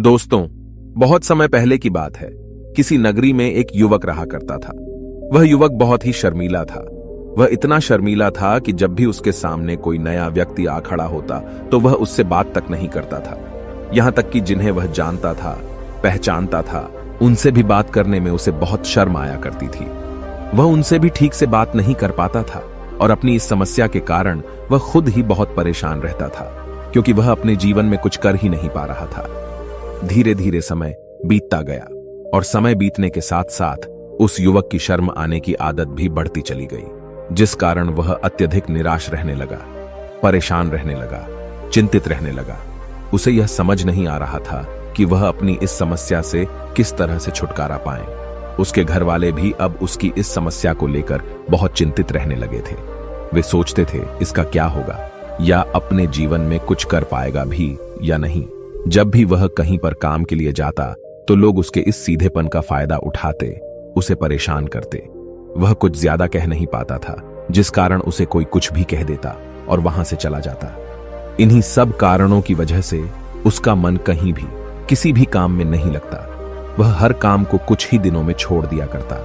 दोस्तों, बहुत समय पहले की बात है। किसी नगरी में एक युवक रहा करता था। वह युवक बहुत ही शर्मीला था। वह इतना शर्मीला था कि जब भी उसके सामने कोई नया व्यक्ति आ खड़ा होता तो वह उससे बात तक नहीं करता था। यहां तक कि जिन्हें वह जानता था, पहचानता था, उनसे भी बात करने में उसे बहुत शर्म आया करती थी। वह उनसे भी ठीक से बात नहीं कर पाता था और अपनी इस समस्या के कारण वह खुद ही बहुत परेशान रहता था, क्योंकि वह अपने जीवन में कुछ कर ही नहीं पा रहा था। धीरे धीरे समय बीतता गया और समय बीतने के साथ साथ उस युवक की शर्म आने की आदत भी बढ़ती चली गई, जिस कारण वह अत्यधिक निराश रहने लगा, परेशान रहने लगा, चिंतित रहने लगा। उसे यह समझ नहीं आ रहा था कि वह अपनी इस समस्या से किस तरह से छुटकारा पाए। उसके घर वाले भी अब उसकी इस समस्या को लेकर बहुत चिंतित रहने लगे थे। वे सोचते थे इसका क्या होगा, या अपने जीवन में कुछ कर पाएगा भी या नहीं। जब भी वह कहीं पर काम के लिए जाता तो लोग उसके इस सीधेपन का फायदा उठाते, उसे परेशान करते। वह कुछ ज्यादा कह नहीं पाता था, जिस कारण उसे कोई कुछ भी कह देता और वहां से चला जाता। इन्हीं सब कारणों की वजह से उसका मन कहीं भी किसी भी काम में नहीं लगता। वह हर काम को कुछ ही दिनों में छोड़ दिया करता।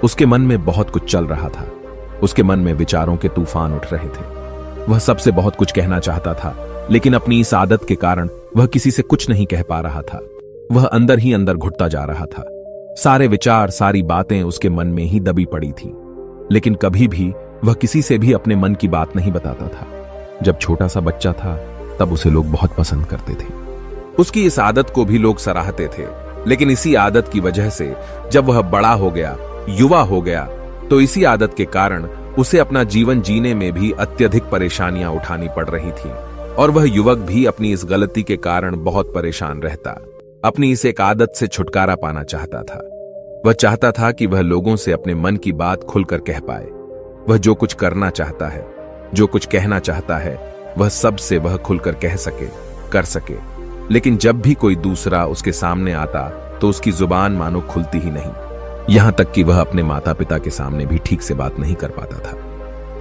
उसके मन में बहुत कुछ चल रहा था। उसके मन में विचारों के तूफान उठ रहे थे। वह सबसे बहुत कुछ कहना चाहता था, लेकिन अपनी इस आदत के कारण वह किसी से कुछ नहीं कह पा रहा था। वह अंदर ही अंदर घुटता जा रहा था। सारे विचार, सारी बातें उसके मन में ही दबी पड़ी थी, लेकिन कभी भी वह किसी से भी अपने मन की बात नहीं बताता था। जब छोटा सा बच्चा था तब उसे लोग बहुत पसंद करते थे। उसकी इस आदत को भी लोग सराहते थे, लेकिन इसी आदत की वजह से जब वह बड़ा हो गया, युवा हो गया, तो इसी आदत के कारण उसे अपना जीवन जीने में भी अत्यधिक परेशानियां उठानी पड़ रही थीं। और वह युवक भी अपनी इस गलती के कारण बहुत परेशान रहता। अपनी इस एक आदत से छुटकारा पाना चाहता था। वह चाहता था कि वह लोगों से अपने मन की बात खुलकर कह पाए। वह जो कुछ करना चाहता है, जो कुछ कहना चाहता है, वह सबसे वह खुलकर कह सके, कर सके। लेकिन जब भी कोई दूसरा उसके सामने आता तो उसकी जुबान मानो खुलती ही नहीं। यहां तक कि वह अपने माता पिता के सामने भी ठीक से बात नहीं कर पाता था।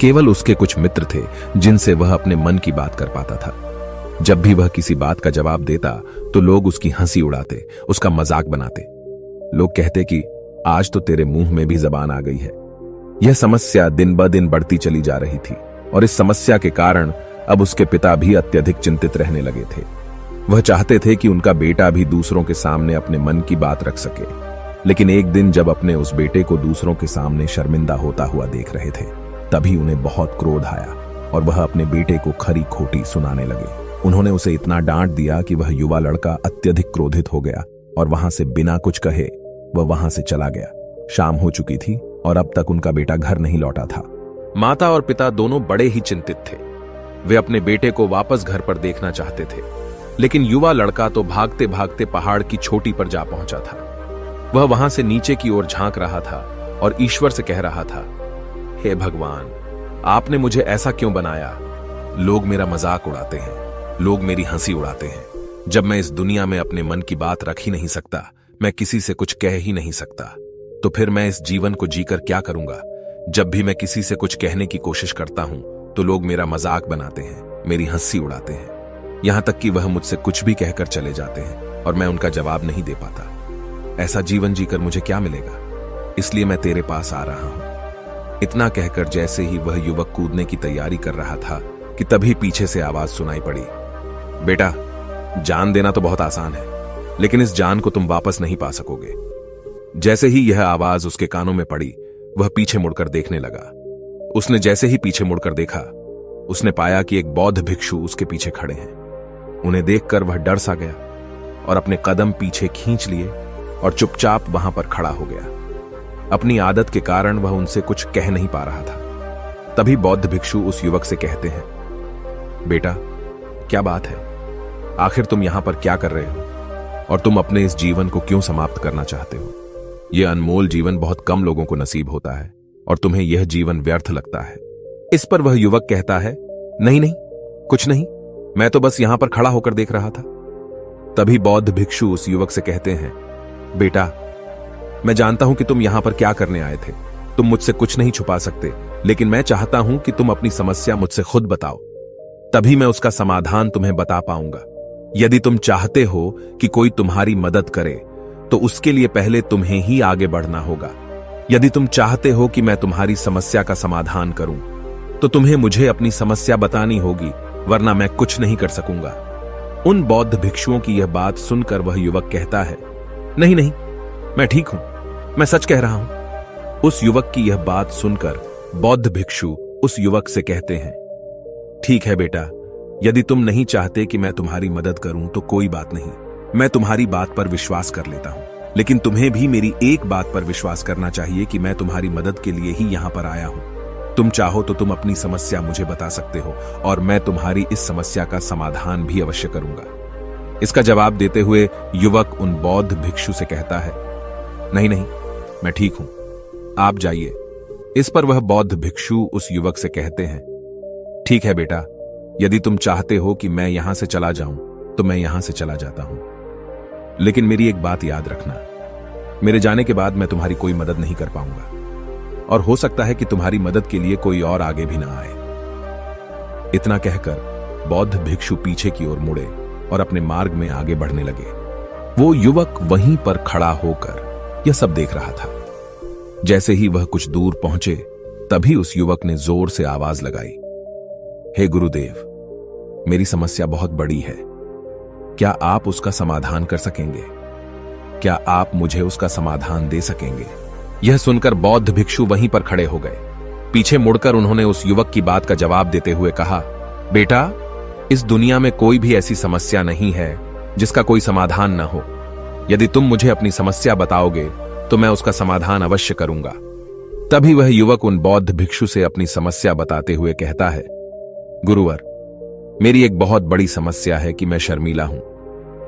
केवल उसके कुछ मित्र थे जिनसे वह अपने मन की बात कर पाता था। जब भी वह किसी बात का जवाब देता तो लोग उसकी हंसी उड़ाते, उसका मजाक बनाते। लोग कहते कि आज तो तेरे मुंह में भी जबान आ गई है। यह समस्या दिन ब दिन बढ़ती चली जा रही थी और इस समस्या के कारण अब उसके पिता भी अत्यधिक चिंतित रहने लगे थे। वह चाहते थे कि उनका बेटा भी दूसरों के सामने अपने मन की बात रख सके, लेकिन एक दिन जब अपने उस बेटे को दूसरों के सामने शर्मिंदा होता हुआ देख रहे थे, तभी उन्हें बहुत क्रोध आया और वह अपने बेटे को खरी खोटी सुनाने लगे। उन्होंने उसे इतना डांट दिया कि वह युवा लड़का अत्यधिक क्रोधित हो गया और वहां से बिना कुछ कहे वह वहां से चला गया। शाम हो चुकी थी और अब तक उनका बेटा घर नहीं लौटा था। माता और पिता दोनों बड़े ही चिंतित थे। वे अपने बेटे को वापस घर पर देखना चाहते थे, लेकिन युवा लड़का तो भागते भागते पहाड़ की चोटी पर जा पहुंचा था। वह वहां से नीचे की ओर झांक रहा था और ईश्वर से कह रहा था, हे भगवान, आपने मुझे ऐसा क्यों बनाया? लोग मेरा मजाक उड़ाते हैं, लोग मेरी हंसी उड़ाते हैं। जब मैं इस दुनिया में अपने मन की बात रख ही नहीं सकता, मैं किसी से कुछ कह ही नहीं सकता, तो फिर मैं इस जीवन को जीकर क्या करूंगा? जब भी मैं किसी से कुछ कहने की कोशिश करता हूं तो लोग मेरा मजाक बनाते हैं, मेरी हंसी उड़ाते हैं। यहां तक कि वह मुझसे कुछ भी कहकर चले जाते हैं और मैं उनका जवाब नहीं दे पाता। ऐसा जीवन जीकर मुझे क्या मिलेगा? इसलिए मैं तेरे पास आ रहा हूं। इतना कहकर जैसे ही वह युवक कूदने की तैयारी कर रहा था कि तभी पीछे से आवाज सुनाई पड़ी, बेटा, जान देना तो बहुत आसान है, लेकिन इस जान को तुम वापस नहीं पा सकोगे। जैसे ही यह आवाज उसके कानों में पड़ी, वह पीछे मुड़कर देखने लगा। उसने जैसे ही पीछे मुड़कर देखा, उसने पाया कि एक बौद्ध भिक्षु उसके पीछे खड़े हैं। उन्हें देखकर वह डर सा गया और अपने कदम पीछे खींच लिए और चुपचाप वहां पर खड़ा हो गया। अपनी आदत के कारण वह उनसे कुछ कह नहीं पा रहा था। तभी बौद्ध भिक्षु उस युवक से कहते हैं, बेटा, क्या बात है? आखिर तुम यहां पर क्या कर रहे हो और तुम अपने इस जीवन को क्यों समाप्त करना चाहते हो? यह अनमोल जीवन बहुत कम लोगों को नसीब होता है और तुम्हें यह जीवन व्यर्थ लगता है। इस पर वह युवक कहता है, नहीं नहीं, कुछ नहीं, मैं तो बस यहां पर खड़ा होकर देख रहा था। तभी बौद्ध भिक्षु उस युवक से कहते हैं, बेटा, मैं जानता हूं कि तुम यहां पर क्या करने आए थे। तुम मुझसे कुछ नहीं छुपा सकते, लेकिन मैं चाहता हूं कि तुम अपनी समस्या मुझसे खुद बताओ, तभी मैं उसका समाधान तुम्हें बता पाऊंगा। यदि तुम चाहते हो कि कोई तुम्हारी मदद करे तो उसके लिए पहले तुम्हें ही आगे बढ़ना होगा। यदि तुम चाहते हो कि मैं तुम्हारी समस्या का समाधान करूं तो तुम्हें मुझे अपनी समस्या बतानी होगी, वरना मैं कुछ नहीं कर सकूंगा। उन बौद्ध भिक्षुओं की यह बात सुनकर वह युवक कहता है, नहीं नहीं, मैं ठीक हूं, मैं सच कह रहा हूं। उस युवक की यह बात सुनकर बौद्ध भिक्षु उस युवक से कहते हैं, ठीक है बेटा, यदि तुम नहीं चाहते कि मैं तुम्हारी मदद करूं तो कोई बात नहीं, मैं तुम्हारी बात पर विश्वास कर लेता हूं। लेकिन तुम्हें भी मेरी एक बात पर विश्वास करना चाहिए कि मैं तुम्हारी मदद के लिए ही यहां पर आया हूं। तुम चाहो तो तुम अपनी समस्या मुझे बता सकते हो और मैं तुम्हारी इस समस्या का समाधान भी अवश्य करूंगा। इसका जवाब देते हुए युवक उन बौद्ध भिक्षु से कहता है, नहीं नहीं, मैं ठीक हूं, आप जाइए। इस पर वह बौद्ध भिक्षु उस युवक से कहते हैं, ठीक है बेटा, यदि तुम चाहते हो कि मैं यहां से चला जाऊं तो मैं यहां से चला जाता हूं, लेकिन मेरी एक बात याद रखना, मेरे जाने के बाद मैं तुम्हारी कोई मदद नहीं कर पाऊंगा और हो सकता है कि तुम्हारी मदद के लिए कोई और आगे भी ना आए। इतना कहकर बौद्ध भिक्षु पीछे की ओर मुड़े और अपने मार्ग में आगे बढ़ने लगे। वो युवक वहीं पर खड़ा होकर यह सब देख रहा था। जैसे ही वह कुछ दूर पहुंचे तभी उस युवक ने जोर से आवाज लगाई, हे गुरुदेव, मेरी समस्या बहुत बड़ी है, क्या आप उसका समाधान कर सकेंगे? क्या आप मुझे उसका समाधान दे सकेंगे? यह सुनकर बौद्ध भिक्षु वहीं पर खड़े हो गए। पीछे मुड़कर उन्होंने उस युवक की बात का जवाब देते हुए कहा, बेटा, इस दुनिया में कोई भी ऐसी समस्या नहीं है जिसका कोई समाधान न हो। यदि तुम मुझे अपनी समस्या बताओगे तो मैं उसका समाधान अवश्य करूंगा। तभी वह युवक उन बौद्ध भिक्षु से अपनी समस्या बताते हुए कहता है, गुरुवर, मेरी एक बहुत बड़ी समस्या है कि मैं शर्मीला हूं,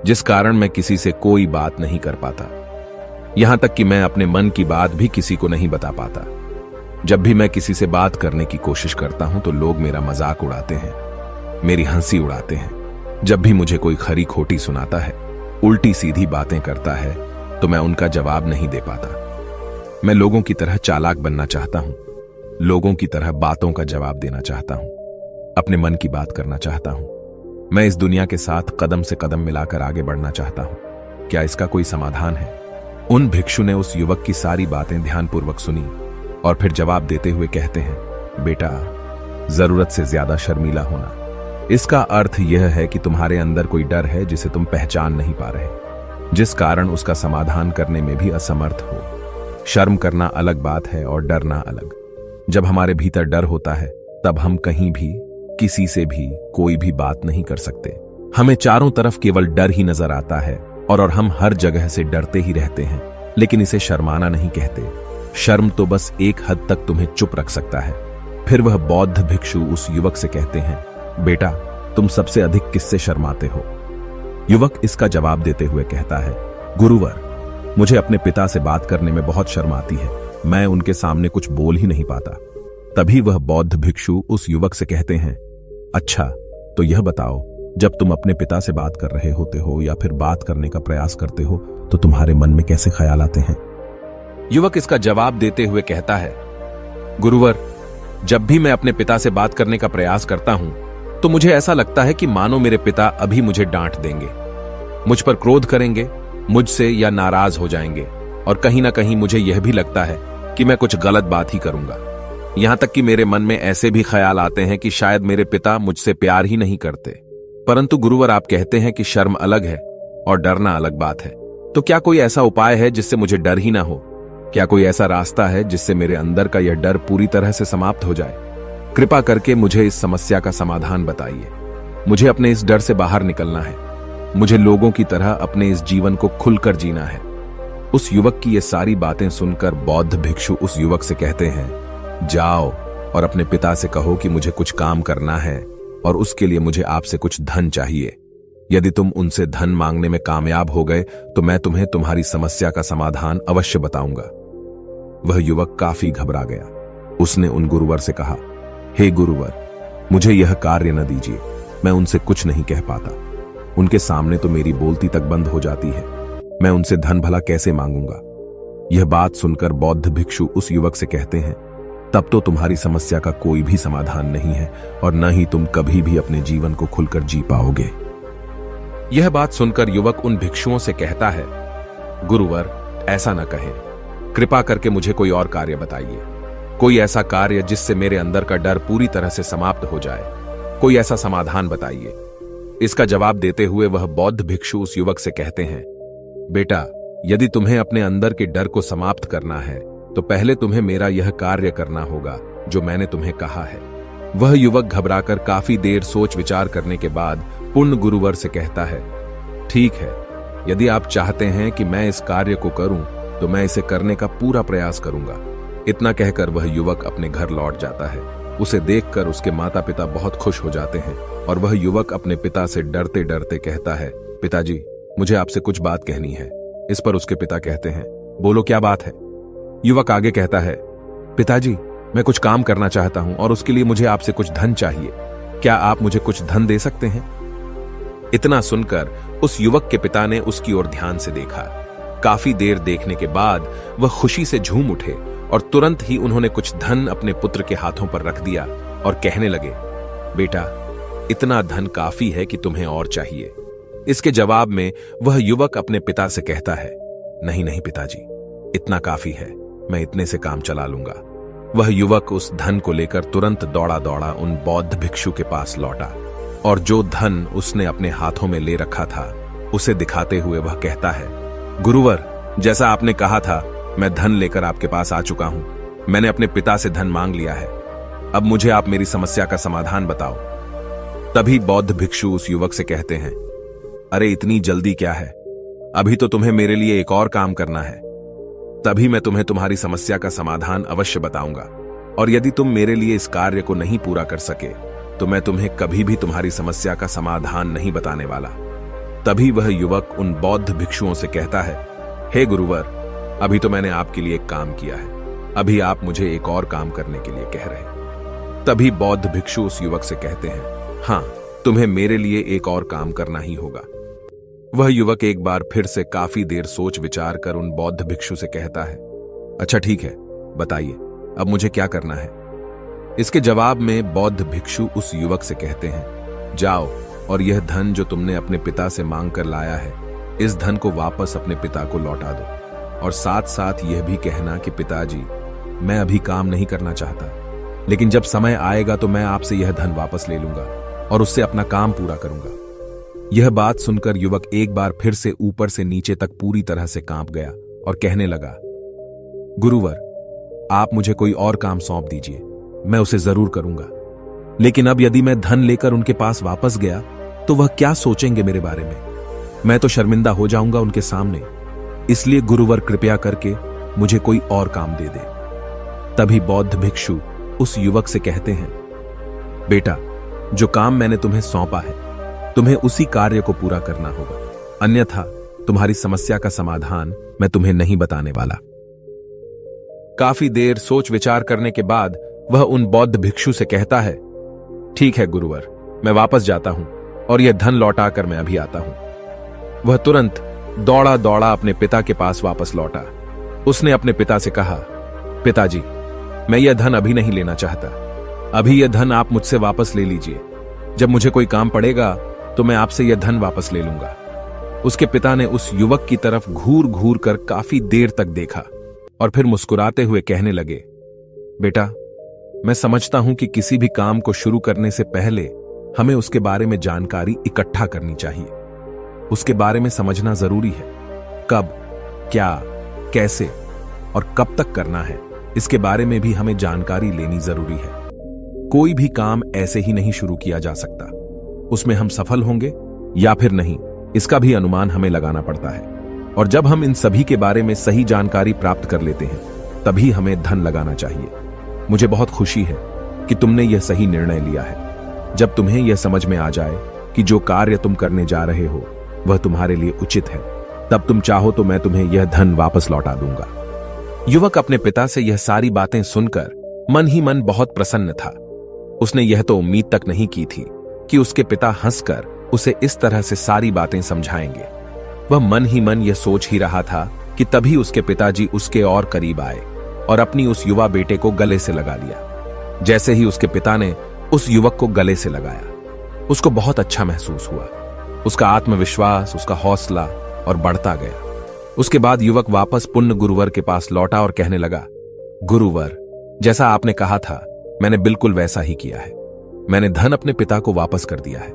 जिस कारण मैं किसी से कोई बात नहीं कर पाता। यहां तक कि मैं अपने मन की बात भी किसी को नहीं बता पाता। जब भी मैं किसी से बात करने की कोशिश करता हूं तो लोग मेरा मजाक उड़ाते हैं, मेरी हंसी उड़ाते हैं। जब भी मुझे कोई खरी खोटी सुनाता है, उल्टी सीधी बातें करता है, तो मैं उनका जवाब नहीं दे पाता। मैं लोगों की तरह चालाक बनना चाहता हूं, लोगों की तरह बातों का जवाब देना चाहता हूं, अपने मन की बात करना चाहता हूं। मैं इस दुनिया के साथ कदम से कदम मिलाकर आगे बढ़ना चाहता हूं। क्या इसका कोई समाधान है? उन भिक्षु ने उस युवक की सारी बातें ध्यानपूर्वक सुनी और फिर जवाब देते हुए कहते हैं, बेटा, जरूरत से ज्यादा शर्मीला होना, इसका अर्थ यह है कि तुम्हारे अंदर कोई डर है जिसे तुम पहचान नहीं पा रहे, जिस कारण उसका समाधान करने में भी असमर्थ हो। शर्म करना अलग बात है और डरना अलग। जब हमारे भीतर डर होता है तब हम कहीं भी, किसी से भी कोई भी बात नहीं कर सकते। हमें चारों तरफ केवल डर ही नजर आता है और हम हर जगह से डरते ही रहते हैं, लेकिन इसे शर्माना नहीं कहते। शर्म तो बस एक हद तक तुम्हें चुप रख सकता है। फिर वह बौद्ध भिक्षु उस युवक से कहते हैं, बेटा, तुम सबसे अधिक किससे शर्माते हो? युवक इसका जवाब देते हुए कहता है, गुरुवर, मुझे अपने पिता से बात करने में बहुत शर्म आती है, मैं उनके सामने कुछ बोल ही नहीं पाता। तभी वह बौद्ध भिक्षु उस युवक से कहते हैं, अच्छा, तो यह बताओ, जब तुम अपने पिता से बात कर रहे होते हो या फिर बात करने का प्रयास करते हो तो तुम्हारे मन में कैसे ख्याल आते हैं? युवक इसका जवाब देते हुए कहता है, गुरुवर, जब भी मैं अपने पिता से बात करने का प्रयास करता हूं तो मुझे ऐसा लगता है कि मानो मेरे पिता अभी मुझे डांट देंगे, मुझ पर क्रोध करेंगे, मुझसे या नाराज हो जाएंगे, और कहीं ना कहीं मुझे यह भी लगता है कि मैं कुछ गलत बात ही करूंगा। यहां तक कि मेरे मन में ऐसे भी ख्याल आते हैं कि शायद मेरे पिता मुझसे प्यार ही नहीं करते। परंतु गुरुवर, आप कहते हैं कि शर्म अलग है और डरना अलग बात है, तो क्या कोई ऐसा उपाय है जिससे मुझे डर ही ना हो? क्या कोई ऐसा रास्ता है जिससे मेरे अंदर का यह डर पूरी तरह से समाप्त हो जाए? कृपा करके मुझे इस समस्या का समाधान बताइए। मुझे अपने इस डर से बाहर निकलना है। मुझे लोगों की तरह अपने इस जीवन को खुलकर जीना है। उस युवक की ये सारी बातें सुनकर बौद्ध भिक्षु उस युवक से कहते हैं, जाओ और अपने पिता से कहो कि मुझे कुछ काम करना है और उसके लिए मुझे आपसे कुछ धन चाहिए। यदि तुम उनसे धन मांगने में कामयाब हो गए तो मैं तुम्हें तुम्हारी समस्या का समाधान अवश्य बताऊंगा। वह युवक काफी घबरा गया। उसने उन गुरुवर से कहा, हे गुरुवर, मुझे यह कार्य न दीजिए, मैं उनसे कुछ नहीं कह पाता। उनके सामने तो मेरी बोलती तक बंद हो जाती है, मैं उनसे धन भला कैसे मांगूंगा? यह बात सुनकर बौद्ध भिक्षु उस युवक से कहते हैं, तब तो तुम्हारी समस्या का कोई भी समाधान नहीं है और न ही तुम कभी भी अपने जीवन को खुलकर जी पाओगे। यह बात सुनकर युवक उन भिक्षुओं से कहता है, गुरुवर, ऐसा न कहें, कृपा करके मुझे कोई और कार्य बताइए, कोई ऐसा कार्य जिससे मेरे अंदर का डर पूरी तरह से समाप्त हो जाए, कोई ऐसा समाधान बताइए। इसका जवाब देते हुए वह बौद्ध भिक्षु उस युवक से कहते हैं, बेटा, यदि तुम्हें अपने अंदर के डर को समाप्त करना है तो पहले तुम्हें मेरा यह कार्य करना होगा जो मैंने तुम्हें कहा है। वह युवक घबराकर काफी देर सोच विचार करने के बाद पूर्ण गुरुवर से कहता है, ठीक है, यदि आप चाहते हैं कि मैं इस कार्य को करूं तो मैं इसे करने का पूरा प्रयास करूंगा। इतना कहकर वह युवक अपने घर लौट जाता है। उसे देखकर उसके माता पिता बहुत खुश हो जाते हैं और वह युवक अपने पिता से डरते डरते कहता है, पिताजी, मुझे आपसे कुछ बात कहनी है। इस पर उसके पिता कहते हैं, बोलो, क्या बात है? युवक आगे कहता है, पिताजी, मैं कुछ काम करना चाहता हूं और उसके लिए मुझे आपसे कुछ धन चाहिए। क्या आप मुझे कुछ धन दे सकते हैं? इतना सुनकर उस युवक के पिता ने उसकी ओर ध्यान से देखा। काफी देर देखने के बाद वह खुशी से झूम उठे और तुरंत ही उन्होंने कुछ धन अपने पुत्र के हाथों पर रख दिया और कहने लगे, बेटा, इतना धन काफी है कि तुम्हें और चाहिए। इसके जवाब में वह युवक अपने पिता से कहता है, नहीं नहीं पिताजी, इतना काफी है, मैं इतने से काम चला लूंगा। वह युवक उस धन को लेकर तुरंत दौड़ा दौड़ा उन बौद्ध भिक्षु के पास लौटा और जो धन उसने अपने हाथों में ले रखा था उसे दिखाते हुए वह कहता है, गुरुवर, जैसा आपने कहा था, मैं धन लेकर आपके पास आ चुका हूं। मैंने अपने पिता से धन मांग लिया है। अब मुझे आप मेरी समस्या का समाधान बताओ। तभी बौद्ध भिक्षु उस युवक से कहते हैं, अरे इतनी जल्दी क्या है, अभी तो तुम्हें मेरे लिए एक और काम करना है, तभी मैं तुम्हें तुम्हारी समस्या का समाधान अवश्य बताऊंगा। और यदि तुम मेरे लिए इस कार्य को नहीं पूरा कर सके तो मैं तुम्हें कभी भी तुम्हारी समस्या का समाधान नहीं बताने वाला। तभी वह युवक उन बौद्ध भिक्षुओं से कहता है, हे गुरुवर, अभी तो मैंने आपके लिए एक काम किया है, अभी आप मुझे एक और काम करने के लिए कह रहे। तभी बौद्ध भिक्षु उस युवक से कहते हैं, हां, तुम्हें मेरे लिए एक और काम करना ही होगा। वह युवक एक बार फिर से काफी देर सोच विचार कर उन बौद्ध भिक्षु से कहता है, अच्छा ठीक है, बताइए, अब मुझे क्या करना है? इसके जवाब में बौद्ध भिक्षु उस युवक से कहते हैं, जाओ और यह धन जो तुमने अपने पिता से मांग कर लाया है, इस धन को वापस अपने पिता को लौटा दो और साथ साथ यह भी कहना कि पिताजी, मैं अभी काम नहीं करना चाहता, लेकिन जब समय आएगा तो मैं आपसे यह धन वापस ले लूंगा और उससे अपना काम पूरा करूंगा। यह बात सुनकर युवक एक बार फिर से ऊपर से नीचे तक पूरी तरह से कांप गया और कहने लगा, गुरुवर, आप मुझे कोई और काम सौंप दीजिए, मैं उसे जरूर करूंगा। लेकिन अब यदि मैं धन लेकर उनके पास वापस गया तो वह क्या सोचेंगे मेरे बारे में? मैं तो शर्मिंदा हो जाऊंगा उनके सामने। इसलिए गुरुवर, कृपया करके मुझे कोई और काम दे दे। तभी बौद्ध भिक्षु उस युवक से कहते हैं, बेटा, जो काम मैंने तुम्हें सौंपा है, तुम्हें उसी कार्य को पूरा करना होगा, अन्यथा तुम्हारी समस्या का समाधान मैं तुम्हें नहीं बताने वाला। काफी देर सोच विचार करने के बाद वह उन बौद्ध भिक्षु से कहता है, ठीक है गुरुवर, मैं वापस जाता हूं और यह धन लौटाकर मैं अभी आता हूं। वह तुरंत दौड़ा दौड़ा अपने पिता के पास वापस लौटा। उसने अपने पिता से कहा, पिताजी, मैं यह धन अभी नहीं लेना चाहता, अभी यह धन आप मुझसे वापस ले लीजिए। जब मुझे कोई काम पड़ेगा तो मैं आपसे यह धन वापस ले लूंगा। उसके पिता ने उस युवक की तरफ घूर घूर कर काफी देर तक देखा और फिर मुस्कुराते हुए कहने लगे, बेटा, मैं समझता हूं कि किसी भी काम को शुरू करने से पहले हमें उसके बारे में जानकारी इकट्ठा करनी चाहिए। उसके बारे में समझना जरूरी है। कब, क्या, कैसे और कब तक करना है, इसके बारे में भी हमें जानकारी लेनी जरूरी है। कोई भी काम ऐसे ही नहीं शुरू किया जा सकता। उसमें हम सफल होंगे या फिर नहीं, इसका भी अनुमान हमें लगाना पड़ता है। और जब हम इन सभी के बारे में सही जानकारी प्राप्त कर लेते हैं, तभी हमें धन लगाना चाहिए। मुझे बहुत खुशी है कि तुमने यह सही निर्णय लिया है। जब तुम्हें यह समझ में आ जाए कि जो कार्य तुम करने जा रहे हो वह तुम्हारे लिए उचित है, तब तुम चाहो तो मैं तुम्हें यह धन वापस लौटा दूंगा। युवक अपने पिता से यह सारी बातें सुनकर मन ही मन बहुत प्रसन्न था। उसने यह तो उम्मीद तक नहीं की थी कि उसके पिता हंसकर उसे इस तरह से सारी बातें समझाएंगे। वह मन ही मन यह सोच ही रहा था कि तभी उसके पिताजी उसके और करीब आए और अपनी उस युवा बेटे को गले से लगा लिया। जैसे ही उसके पिता ने उस युवक को गले से लगाया, उसको बहुत अच्छा महसूस हुआ। उसका आत्मविश्वास, उसका हौसला और बढ़ता गया। उसके बाद युवक वापस पुण्य गुरुवर के पास लौटा और कहने लगा, गुरुवर, जैसा आपने कहा था मैंने बिल्कुल वैसा ही किया है। मैंने धन अपने पिता को वापस कर दिया है।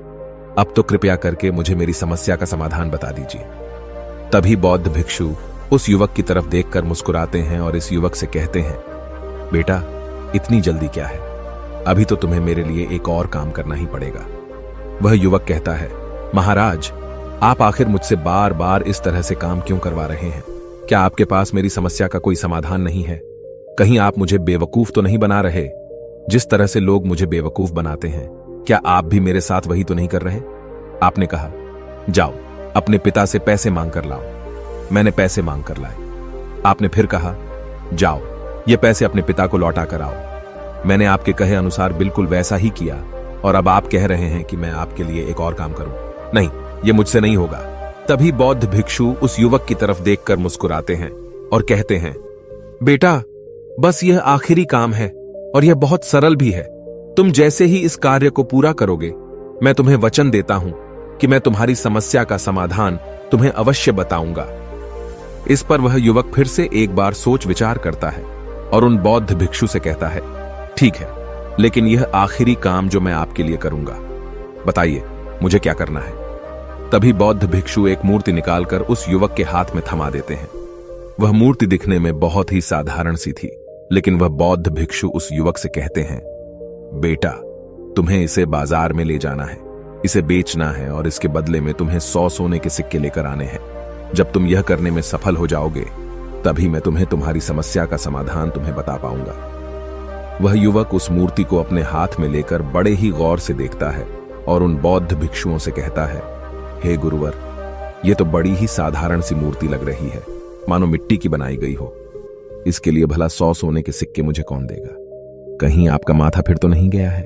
अब तो कृपया करके मुझे मेरी समस्या का समाधान बता दीजिए। तभी बौद्ध भिक्षु उस युवक की तरफ देखकर मुस्कुराते हैं और इस युवक से कहते हैं, बेटा, इतनी जल्दी क्या है? अभी तो तुम्हें मेरे लिए एक और काम करना ही पड़ेगा। वह युवक कहता है, महाराज, आप आखिर मुझसे बार बार इस तरह से काम क्यों करवा रहे हैं? क्या आपके पास मेरी समस्या का कोई समाधान नहीं है? कहीं आप मुझे बेवकूफ तो नहीं बना रहे? जिस तरह से लोग मुझे बेवकूफ बनाते हैं, क्या आप भी मेरे साथ वही तो नहीं कर रहे? आपने कहा, जाओ अपने पिता से पैसे मांग कर लाओ। मैंने पैसे मांग कर लाए। आपने फिर कहा, जाओ ये पैसे अपने पिता को लौटा कर आओ। मैंने आपके कहे अनुसार बिल्कुल वैसा ही किया और अब आप कह रहे हैं कि मैं आपके लिए एक और काम करूं। नहीं, ये मुझसे नहीं होगा। तभी बौद्ध भिक्षु उस युवक की तरफ देखकर मुस्कुराते हैं और कहते हैं, बेटा, बस यह आखिरी काम है और यह बहुत सरल भी है। तुम जैसे ही इस कार्य को पूरा करोगे, मैं तुम्हें वचन देता हूं कि मैं तुम्हारी समस्या का समाधान तुम्हें अवश्य बताऊंगा। इस पर वह युवक फिर से एक बार सोच विचार करता है और उन बौद्ध भिक्षु से कहता है, ठीक है, लेकिन यह आखिरी काम जो मैं आपके लिए करूंगा, बताइए मुझे क्या करना है? तभी बौद्ध भिक्षु एक मूर्ति निकालकर उस युवक के हाथ में थमा देते हैं। वह मूर्ति दिखने में बहुत ही साधारण सी थी, लेकिन वह बौद्ध भिक्षु उस युवक से कहते हैं, बेटा, तुम्हें इसे बाजार में ले जाना है, इसे बेचना है और इसके बदले में तुम्हें 100 सोने के सिक्के लेकर आने हैं। जब तुम यह करने में सफल हो जाओगे, तभी मैं तुम्हें तुम्हारी समस्या का समाधान तुम्हें बता पाऊंगा। वह युवक उस मूर्ति को अपने हाथ में लेकर बड़े ही गौर से देखता है और उन बौद्ध भिक्षुओं से कहता है, हे गुरुवर, यह तो बड़ी ही साधारण सी मूर्ति लग रही है, मानो मिट्टी की बनाई गई हो। इसके लिए भला 100 सोने के सिक्के मुझे कौन देगा? कहीं आपका माथा फिर तो नहीं गया है?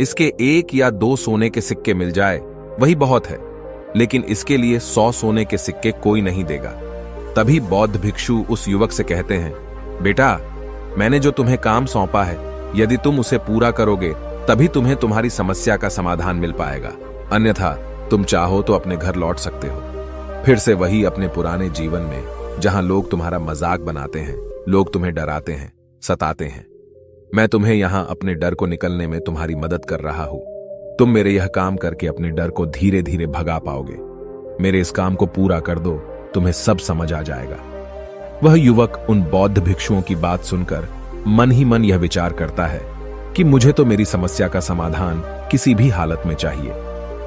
इसके 1 या 2 सोने के सिक्के मिल जाए वही बहुत है, लेकिन इसके लिए 100 सोने के सिक्के कोई नहीं देगा। तभी बौद्ध भिक्षु उस युवक से कहते हैं, बेटा, मैंने जो तुम्हें काम सौंपा है, यदि तुम उसे पूरा करोगे तभी तुम्हें तुम्हारी समस्या का समाधान मिल पाएगा, अन्यथा तुम चाहो तो अपने घर लौट सकते हो, फिर से वही अपने पुराने जीवन में, जहां लोग तुम्हारा मजाक बनाते हैं, लोग तुम्हें डराते हैं, सताते हैं। मैं तुम्हें यहां अपने डर को निकलने में तुम्हारी मदद कर रहा हूं। तुम मेरे यह काम करके अपने डर को धीरे धीरे भगा पाओगे। मेरे इस काम को पूरा कर दो, तुम्हें सब समझ आ जाएगा। वह युवक उन बौद्ध भिक्षुओं की बात सुनकर मन ही मन यह विचार करता है कि मुझे तो मेरी समस्या का समाधान किसी भी हालत में चाहिए,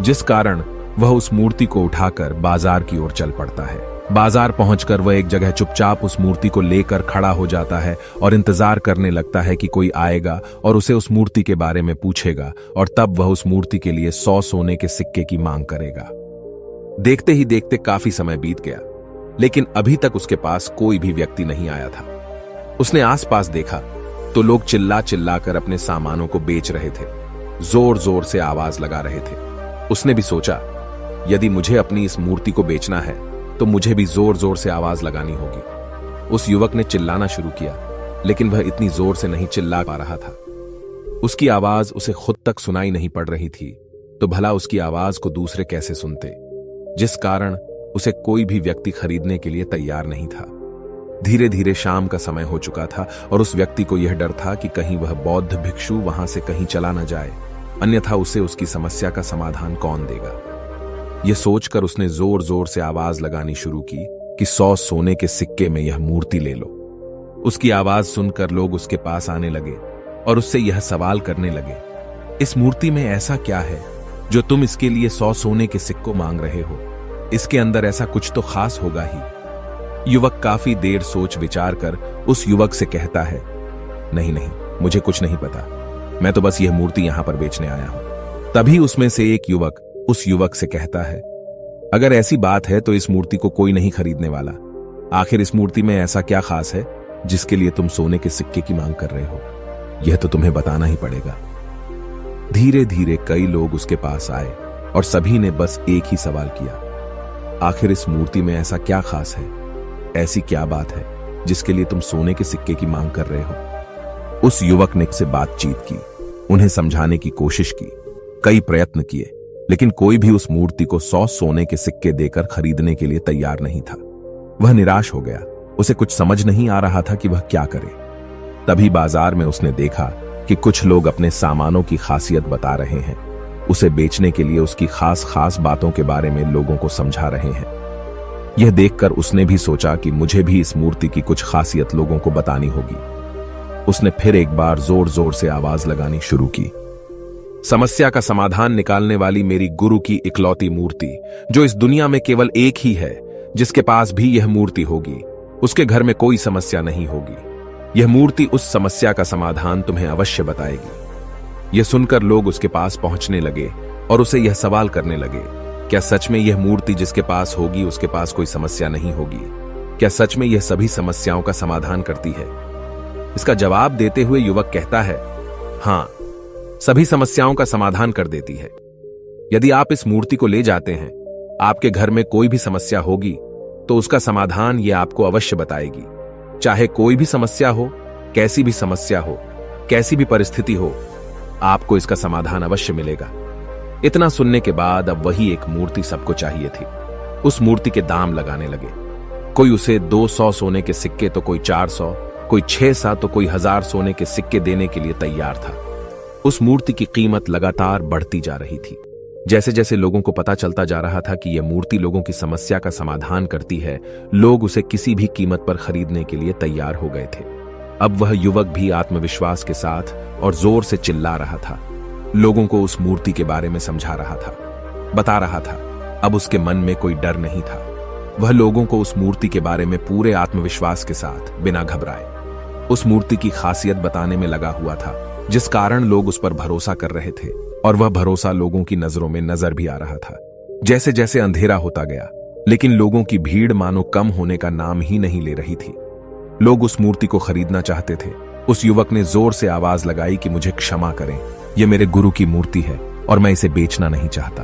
जिस कारण वह उस मूर्ति को उठाकर बाजार की ओर चल पड़ता है। बाजार पहुंचकर वह एक जगह चुपचाप उस मूर्ति को लेकर खड़ा हो जाता है और इंतजार करने लगता है कि कोई आएगा और उसे उस मूर्ति के बारे में पूछेगा और तब वह उस मूर्ति के लिए 100 सोने के सिक्के की मांग करेगा। देखते ही देखते काफी समय बीत गया, लेकिन अभी तक उसके पास कोई भी व्यक्ति नहीं आया था। उसने आसपास देखा तो लोग चिल्ला चिल्ला कर अपने सामानों को बेच रहे थे, जोर जोर से आवाज लगा रहे थे। उसने भी सोचा, यदि मुझे अपनी इस मूर्ति को बेचना है तो मुझे भी जोर जोर से आवाज लगानी होगी। उस युवक ने चिल्लाना शुरू किया, लेकिन वह इतनी जोर से नहीं चिल्ला पा रहा था। उसकी आवाज उसे खुद तक सुनाई नहीं पड़ रही थी, तो भला उसकी आवाज को दूसरे कैसे सुनते, जिस कारण उसे कोई भी व्यक्ति खरीदने के लिए तैयार नहीं था। धीरे धीरे शाम का समय हो चुका था और उस व्यक्ति को यह डर था कि कहीं वह बौद्ध भिक्षु वहां से कहीं चला न जाए, अन्यथा उसे उसकी समस्या का समाधान कौन देगा। यह सोचकर उसने जोर जोर से आवाज लगानी शुरू की कि 100 सोने के सिक्के में यह मूर्ति ले लो। उसकी आवाज सुनकर लोग उसके पास आने लगे और उससे यह सवाल करने लगे, इस मूर्ति में ऐसा क्या है जो तुम इसके लिए 100 सोने के सिक्कों मांग रहे हो? इसके अंदर ऐसा कुछ तो खास होगा ही। युवक काफी देर सोच विचार कर उस युवक से कहता है, नहीं नहीं, मुझे कुछ नहीं पता, मैं तो बस यह मूर्ति यहां पर बेचने आया हूं। तभी उसमें से एक युवक उस युवक से कहता है, अगर ऐसी बात है तो इस मूर्ति को कोई नहीं खरीदने वाला। आखिर इस मूर्ति में ऐसा क्या खास है जिसके लिए तुम सोने के सिक्के की मांग कर रहे हो? यह तो तुम्हें बताना ही पड़ेगा। धीरे धीरे कई लोग उसके पास आए और सभी ने बस एक ही सवाल किया, आखिर इस मूर्ति में ऐसा क्या खास है, ऐसी क्या बात है जिसके लिए तुम सोने के सिक्के की मांग कर रहे हो? उस युवक ने से बातचीत की, उन्हें समझाने की कोशिश की, कई प्रयत्न किए, लेकिन कोई भी उस मूर्ति को 100 सोने के सिक्के देकर खरीदने के लिए तैयार नहीं था। वह निराश हो गया। उसे कुछ समझ नहीं आ रहा था कि वह क्या करे। तभी बाजार में उसने देखा कि कुछ लोग अपने सामानों की खासियत बता रहे हैं। उसे बेचने के लिए उसकी खास खास बातों के बारे में लोगों को समझा रहे हैं। यह देखकर उसने भी सोचा कि मुझे भी इस मूर्ति की कुछ खासियत लोगों को बतानी होगी। उसने फिर एक बार जोर जोर से आवाज लगानी शुरू की। समस्या का समाधान निकालने वाली मेरी गुरु की इकलौती मूर्ति, जो इस दुनिया में केवल एक ही है जिसके पास भी यह मूर्ति होगी, उसके घर में कोई समस्या नहीं होगी। यह मूर्ति उस समस्या का समाधान तुम्हें अवश्य बताएगी। यह सुनकर लोग उसके पास पहुंचने लगे और उसे यह सवाल करने लगे, क्या सच में यह मूर्ति जिसके पास होगी उसके पास कोई समस्या नहीं होगी? क्या सच में यह सभी समस्याओं का समाधान करती है? इसका जवाब देते हुए युवक कहता है, हां, सभी समस्याओं का समाधान कर देती है। यदि आप इस मूर्ति को ले जाते हैं, आपके घर में कोई भी समस्या होगी तो उसका समाधान यह आपको अवश्य बताएगी। चाहे कोई भी समस्या हो, कैसी भी समस्या हो, कैसी भी परिस्थिति हो, आपको इसका समाधान अवश्य मिलेगा। इतना सुनने के बाद अब वही एक मूर्ति सबको चाहिए थी। उस मूर्ति के दाम लगाने लगे। कोई उसे 200 सोने के सिक्के तो कोई 400, कोई 600 तो कोई 1000 सोने के सिक्के देने के लिए तैयार था। उस मूर्ति की कीमत लगातार बढ़ती जा रही थी। जैसे जैसे लोगों को पता चलता जा रहा था कि यह मूर्ति लोगों की समस्या का समाधान करती है, लोग उसे किसी भी कीमत पर खरीदने के लिए तैयार हो गए थे। अब वह युवक भी आत्मविश्वास के साथ और जोर से चिल्ला रहा था, लोगों को उस मूर्ति के बारे में समझा रहा था, बता रहा था। अब उसके मन में कोई डर नहीं था। वह लोगों को उस मूर्ति के बारे में पूरे आत्मविश्वास के साथ, बिना घबराए, उस मूर्ति की खासियत बताने में लगा हुआ था, जिस कारण लोग उस पर भरोसा कर रहे थे। और वह भरोसा लोगों की नजरों में नजर भी आ रहा था। जैसे जैसे अंधेरा होता गया, लेकिन लोगों की भीड़ मानो कम होने का नाम ही नहीं ले रही थी। लोग उस मूर्ति को खरीदना चाहते थे। उस युवक ने जोर से आवाज लगाई कि मुझे क्षमा करें, यह मेरे गुरु की मूर्ति है और मैं इसे बेचना नहीं चाहता।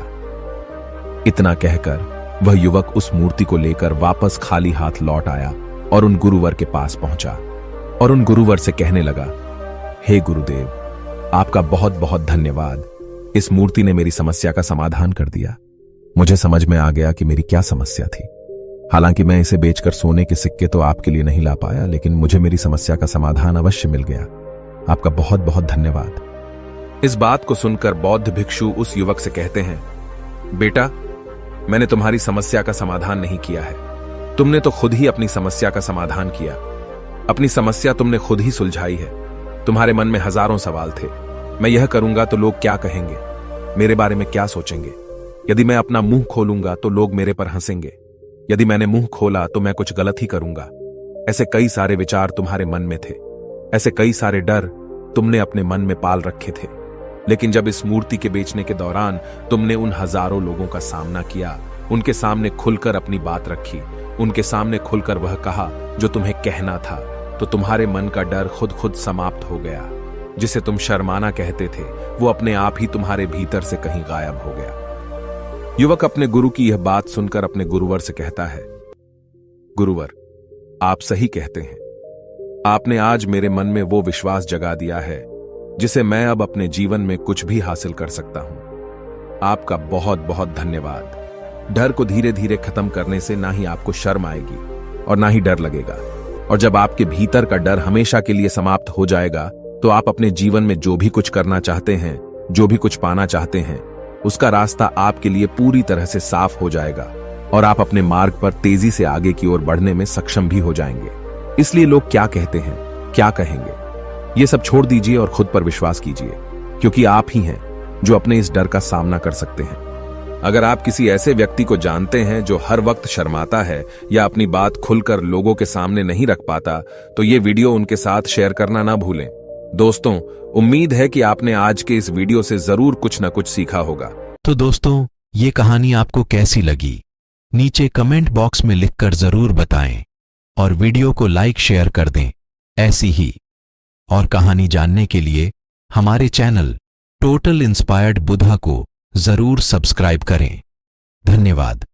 इतना कहकर वह युवक उस मूर्ति को लेकर वापस खाली हाथ लौट आया और उन गुरुवर के पास पहुंचा और उन गुरुवर से कहने लगा, हे गुरुदेव, आपका बहुत बहुत धन्यवाद। इस मूर्ति ने मेरी समस्या का समाधान कर दिया। मुझे समझ में आ गया कि मेरी क्या समस्या थी। हालांकि मैं इसे बेचकर सोने के सिक्के तो आपके लिए नहीं ला पाया, लेकिन मुझे मेरी समस्या का समाधान अवश्य मिल गया। आपका बहुत बहुत धन्यवाद। इस बात को सुनकर बौद्ध भिक्षु उस युवक से कहते हैं, बेटा, मैंने तुम्हारी समस्या का समाधान नहीं किया है। तुमने तो खुद ही अपनी समस्या का समाधान किया। अपनी समस्या तुमने खुद ही सुलझाई है। तुम्हारे मन में हजारों सवाल थे। मैं यह करूंगा तो लोग क्या कहेंगे, मेरे बारे में क्या सोचेंगे? यदि मैं अपना मुंह खोलूंगा तो लोग मेरे पर हंसेंगे। यदि मैंने मुंह खोला तो मैं कुछ गलत ही करूंगा। ऐसे कई सारे विचार तुम्हारे मन में थे। ऐसे कई सारे डर तुमने अपने मन में पाल रखे थे। लेकिन जब इस मूर्ति के बेचने के दौरान तुमने उन हजारों लोगों का सामना किया, उनके सामने खुलकर अपनी बात रखी, उनके सामने खुलकर वह कहा जो तुम्हें कहना था, तो तुम्हारे मन का डर खुद खुद समाप्त हो गया। जिसे तुम शर्माना कहते थे, वो अपने आप ही तुम्हारे भीतर से कहीं गायब हो गया। युवक अपने गुरु की यह बात सुनकर अपने गुरुवर से कहता है, गुरुवर, आप सही कहते हैं। आपने आज मेरे मन में वो विश्वास जगा दिया है जिसे मैं अब अपने जीवन में कुछ भी हासिल कर सकता हूं। आपका बहुत बहुत धन्यवाद। डर को धीरे धीरे खत्म करने से ना ही आपको शर्म आएगी और ना ही डर लगेगा। और जब आपके भीतर का डर हमेशा के लिए समाप्त हो जाएगा, तो आप अपने जीवन में जो भी कुछ करना चाहते हैं, जो भी कुछ पाना चाहते हैं, उसका रास्ता आपके लिए पूरी तरह से साफ हो जाएगा और आप अपने मार्ग पर तेजी से आगे की ओर बढ़ने में सक्षम भी हो जाएंगे। इसलिए लोग क्या कहते हैं, क्या कहेंगे, ये सब छोड़ दीजिए और खुद पर विश्वास कीजिए, क्योंकि आप ही हैं जो अपने इस डर का सामना कर सकते हैं। अगर आप किसी ऐसे व्यक्ति को जानते हैं जो हर वक्त शर्माता है या अपनी बात खुलकर लोगों के सामने नहीं रख पाता, तो ये वीडियो उनके साथ शेयर करना ना भूलें। दोस्तों, उम्मीद है कि आपने आज के इस वीडियो से जरूर कुछ न कुछ सीखा होगा। तो दोस्तों, ये कहानी आपको कैसी लगी, नीचे कमेंट बॉक्स में लिखकर जरूर बताएं और वीडियो को लाइक शेयर कर दें। ऐसी ही और कहानी जानने के लिए हमारे चैनल टोटल इंस्पायर्ड बुद्धा को जरूर सब्सक्राइब करें। धन्यवाद।